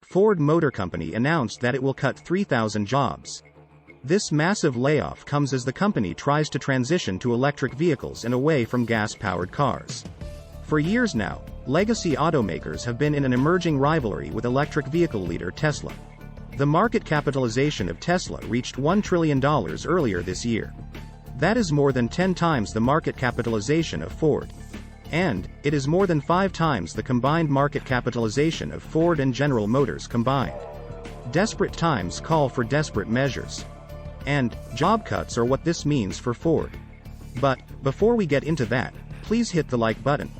Ford Motor Company announced that it will cut 3,000 jobs. This massive layoff comes as the company tries to transition to electric vehicles and away from gas-powered cars. For years now, legacy automakers have been in an emerging rivalry with electric vehicle leader Tesla. The market capitalization of Tesla reached $1 trillion earlier this year. That is more than 10 times the market capitalization of Ford. And it is more than 5 times the combined market capitalization of Ford and General Motors combined. Desperate times call for desperate measures. And job cuts are what this means for Ford. But before we get into that, please hit the like button.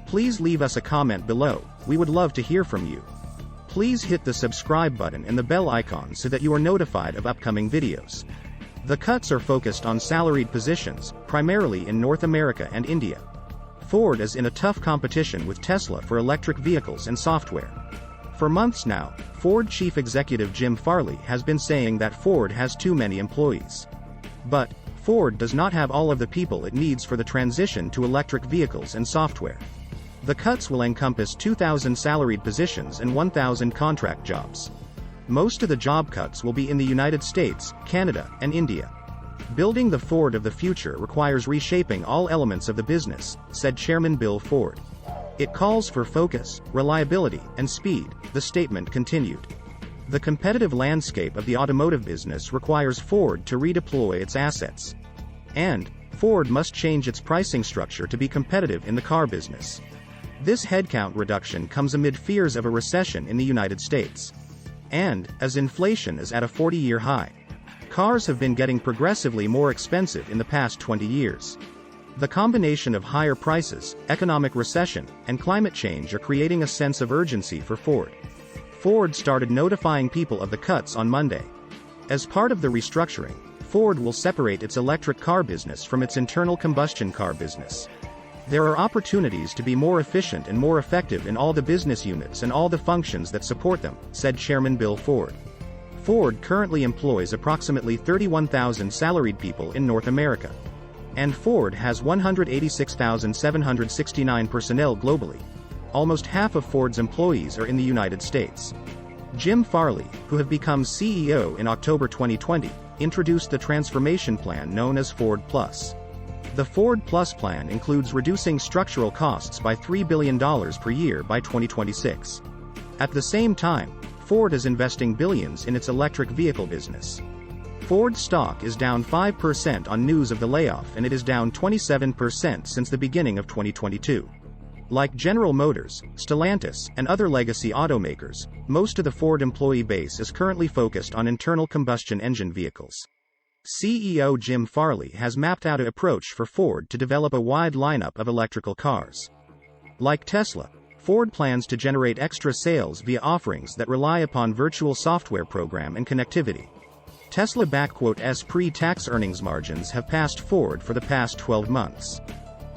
Please leave us a comment below, we would love to hear from you. Please hit the subscribe button and the bell icon so that you are notified of upcoming videos. The cuts are focused on salaried positions, primarily in North America and India. Ford is in a tough competition with Tesla for electric vehicles and software. For months now, Ford chief executive Jim Farley has been saying that Ford has too many employees. But Ford does not have all of the people it needs for the transition to electric vehicles and software. The cuts will encompass 2,000 salaried positions and 1,000 contract jobs. Most of the job cuts will be in the United States, Canada, and India. Building the Ford of the future requires reshaping all elements of the business, said Chairman Bill Ford. It calls for focus, reliability, and speed, the statement continued. The competitive landscape of the automotive business requires Ford to redeploy its assets. And Ford must change its pricing structure to be competitive in the car business. This headcount reduction comes amid fears of a recession in the United States. And as inflation is at a 40-year high, cars have been getting progressively more expensive in the past 20 years. The combination of higher prices, economic recession, and climate change are creating a sense of urgency for Ford. Ford started notifying people of the cuts on Monday. As part of the restructuring, Ford will separate its electric car business from its internal combustion car business. There are opportunities to be more efficient and more effective in all the business units and all the functions that support them, said Chairman Bill Ford. Ford currently employs approximately 31,000 salaried people in North America. And Ford has 186,769 personnel globally. Almost half of Ford's employees are in the United States. Jim Farley, who have become CEO in October 2020, introduced the transformation plan known as Ford Plus. The Ford Plus plan includes reducing structural costs by $3 billion per year by 2026. At the same time, Ford is investing billions in its electric vehicle business. Ford stock is down 5% on news of the layoff, and it is down 27% since the beginning of 2022. Like General Motors, Stellantis, and other legacy automakers, most of the Ford employee base is currently focused on internal combustion engine vehicles. CEO Jim Farley has mapped out an approach for Ford to develop a wide lineup of electrical cars. Like Tesla, Ford plans to generate extra sales via offerings that rely upon virtual software program and connectivity. Tesla-S pre-tax earnings margins have passed Ford for the past 12 months.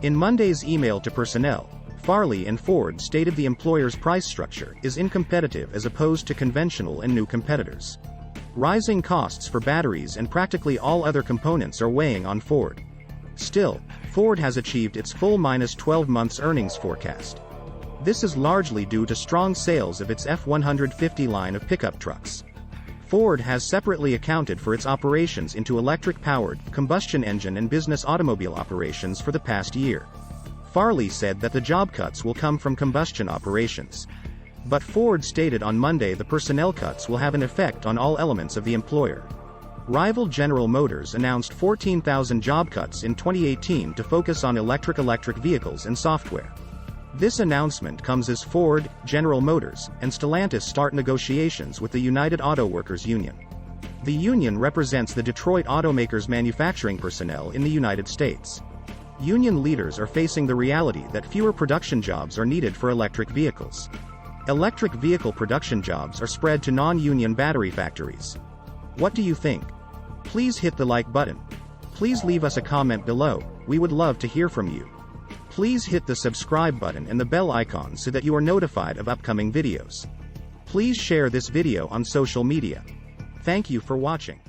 In Monday's email to personnel, Farley and Ford stated the employer's price structure is uncompetitive as opposed to conventional and new competitors. Rising costs for batteries and practically all other components are weighing on Ford. Still, Ford has achieved its full -12 months earnings forecast. This is largely due to strong sales of its F-150 line of pickup trucks. Ford has separately accounted for its operations into electric-powered, combustion engine and business automobile operations for the past year. Farley said that the job cuts will come from combustion operations. But Ford stated on Monday the personnel cuts will have an effect on all elements of the employer. Rival General Motors announced 14,000 job cuts in 2018 to focus on electric vehicles and software. This announcement comes as Ford, General Motors, and Stellantis start negotiations with the United Auto Workers Union. The union represents the Detroit automakers' manufacturing personnel in the United States. Union leaders are facing the reality that fewer production jobs are needed for electric vehicles. Electric vehicle production jobs are spread to non-union battery factories. What do you think? Please hit the like button. Please leave us a comment below, we would love to hear from you. Please hit the subscribe button and the bell icon so that you are notified of upcoming videos. Please share this video on social media. Thank you for watching.